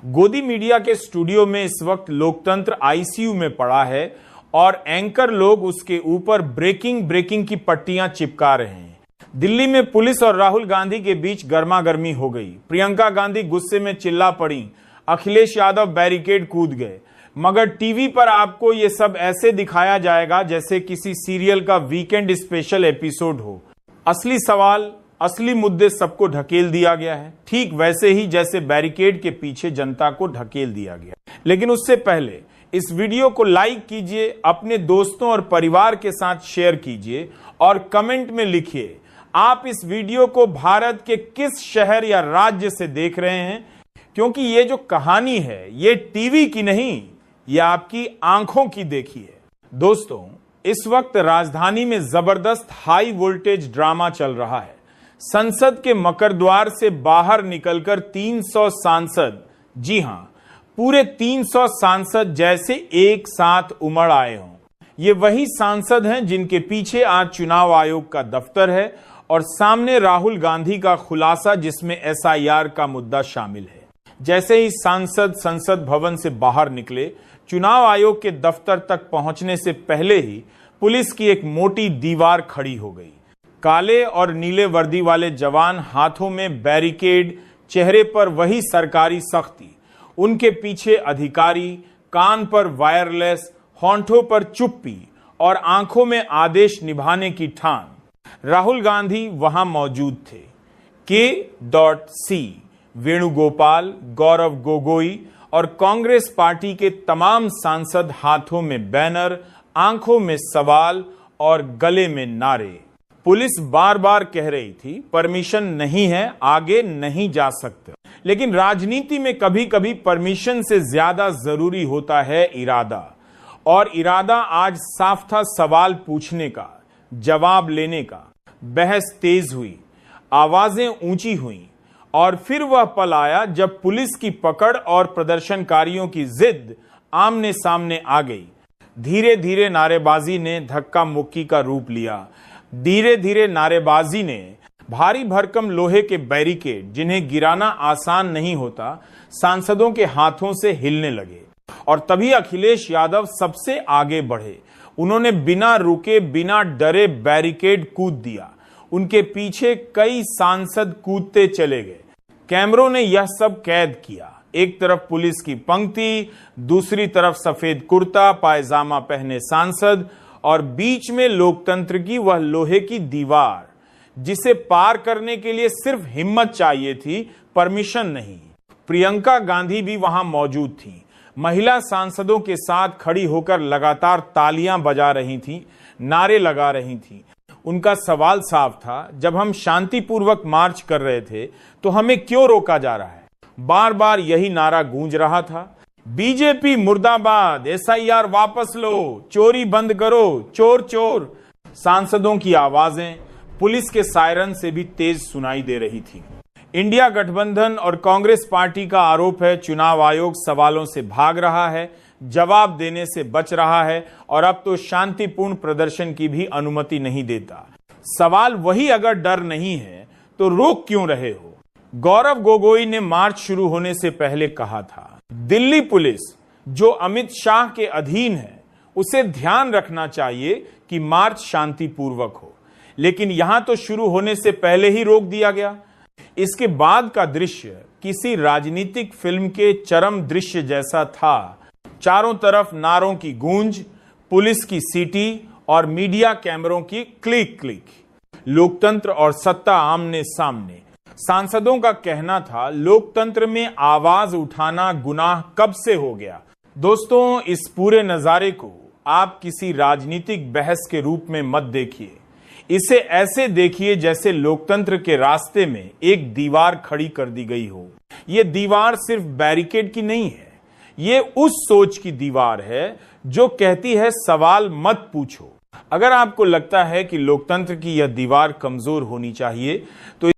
गोदी मीडिया के स्टूडियो में इस वक्त लोकतंत्र आईसीयू में पड़ा है और एंकर लोग उसके ऊपर ब्रेकिंग की पट्टियां चिपका रहे हैं। दिल्ली में पुलिस और राहुल गांधी के बीच गर्मागर्मी हो गई। प्रियंका गांधी गुस्से में चिल्ला पड़ी, अखिलेश यादव बैरिकेड कूद गए। मगर टीवी पर आपको ये सब ऐसे दिखाया जाएगा जैसे किसी सीरियल का वीकेंड स्पेशल एपिसोड हो। असली सवाल, असली मुद्दे सबको ढकेल दिया गया है, ठीक वैसे ही जैसे बैरिकेड के पीछे जनता को ढकेल दिया गया। लेकिन उससे पहले इस वीडियो को लाइक कीजिए, अपने दोस्तों और परिवार के साथ शेयर कीजिए और कमेंट में लिखिए आप इस वीडियो को भारत के किस शहर या राज्य से देख रहे हैं, क्योंकि ये जो कहानी है ये टीवी की नहीं, ये आपकी आंखों की देखी है। दोस्तों, इस वक्त राजधानी में जबरदस्त हाई वोल्टेज ड्रामा चल रहा है। संसद के मकर द्वार से बाहर निकलकर 300 सांसद, जी हां, पूरे 300 सांसद जैसे एक साथ उमड़ आए हों। ये वही सांसद हैं जिनके पीछे आज चुनाव आयोग का दफ्तर है और सामने राहुल गांधी का खुलासा जिसमें एसआईआर का मुद्दा शामिल है। जैसे ही सांसद संसद भवन से बाहर निकले, चुनाव आयोग के दफ्तर तक पहुंचने से पहले ही पुलिस की एक मोटी दीवार खड़ी हो गई। काले और नीले वर्दी वाले जवान, हाथों में बैरिकेड, चेहरे पर वही सरकारी सख्ती, उनके पीछे अधिकारी, कान पर वायरलेस, होंठों पर चुप्पी और आंखों में आदेश निभाने की ठान। राहुल गांधी वहां मौजूद थे। K.C, वेणुगोपाल, गौरव गोगोई और कांग्रेस पार्टी के तमाम सांसद हाथों में बैनर, आंखों में सवाल और गले में नारे। पुलिस बार बार कह रही थी परमिशन नहीं है, आगे नहीं जा सकते। लेकिन राजनीति में कभी कभी परमिशन से ज्यादा जरूरी होता है इरादा, और इरादा आज साफ था। सवाल पूछने का, जवाब लेने का। बहस तेज हुई, आवाजें ऊंची हुई और फिर वह पल आया जब पुलिस की पकड़ और प्रदर्शनकारियों की जिद आमने सामने आ गई। धीरे धीरे नारेबाजी ने धक्का मुक्की का रूप लिया। धीरे धीरे नारेबाजी ने भारी भरकम लोहे के बैरिकेड, जिन्हें गिराना आसान नहीं होता, सांसदों के हाथों से हिलने लगे। और तभी अखिलेश यादव सबसे आगे बढ़े। उन्होंने बिना रुके, बिना डरे बैरिकेड कूद दिया। उनके पीछे कई सांसद कूदते चले गए। कैमरों ने यह सब कैद किया। एक तरफ पुलिस की पंक्ति, दूसरी तरफ सफेद कुर्ता पायजामा पहने सांसद और बीच में लोकतंत्र की वह लोहे की दीवार, जिसे पार करने के लिए सिर्फ हिम्मत चाहिए थी, परमिशन नहीं। प्रियंका गांधी भी वहां मौजूद थी। महिला सांसदों के साथ खड़ी होकर लगातार तालियां बजा रही थीं, नारे लगा रही थीं। उनका सवाल साफ था, जब हम शांतिपूर्वक मार्च कर रहे थे तो हमें क्यों रोका जा रहा है? बार बार यही नारा गूंज रहा था, बीजेपी मुर्दाबाद, एसआईआर वापस लो, चोरी बंद करो, चोर चोर। सांसदों की आवाजें पुलिस के सायरन से भी तेज सुनाई दे रही थी। इंडिया गठबंधन और कांग्रेस पार्टी का आरोप है चुनाव आयोग सवालों से भाग रहा है, जवाब देने से बच रहा है और अब तो शांतिपूर्ण प्रदर्शन की भी अनुमति नहीं देता। सवाल वही, अगर डर नहीं है तो रोक क्यों रहे हो? गौरव गोगोई ने मार्च शुरू होने से पहले कहा था, दिल्ली पुलिस जो अमित शाह के अधीन है, उसे ध्यान रखना चाहिए कि मार्च शांतिपूर्वक हो। लेकिन यहां तो शुरू होने से पहले ही रोक दिया गया। इसके बाद का दृश्य किसी राजनीतिक फिल्म के चरम दृश्य जैसा था। चारों तरफ नारों की गूंज, पुलिस की सीटी और मीडिया कैमरों की क्लिक क्लिक। लोकतंत्र और सत्ता आमने सामने। सांसदों का कहना था, लोकतंत्र में आवाज उठाना गुनाह कब से हो गया? दोस्तों, इस पूरे नजारे को आप किसी राजनीतिक बहस के रूप में मत देखिए। इसे ऐसे देखिए जैसे लोकतंत्र के रास्ते में एक दीवार खड़ी कर दी गई हो। यह दीवार सिर्फ बैरिकेड की नहीं है, ये उस सोच की दीवार है जो कहती है सवाल मत पूछो। अगर आपको लगता है कि लोकतंत्र की यह दीवार कमजोर होनी चाहिए तो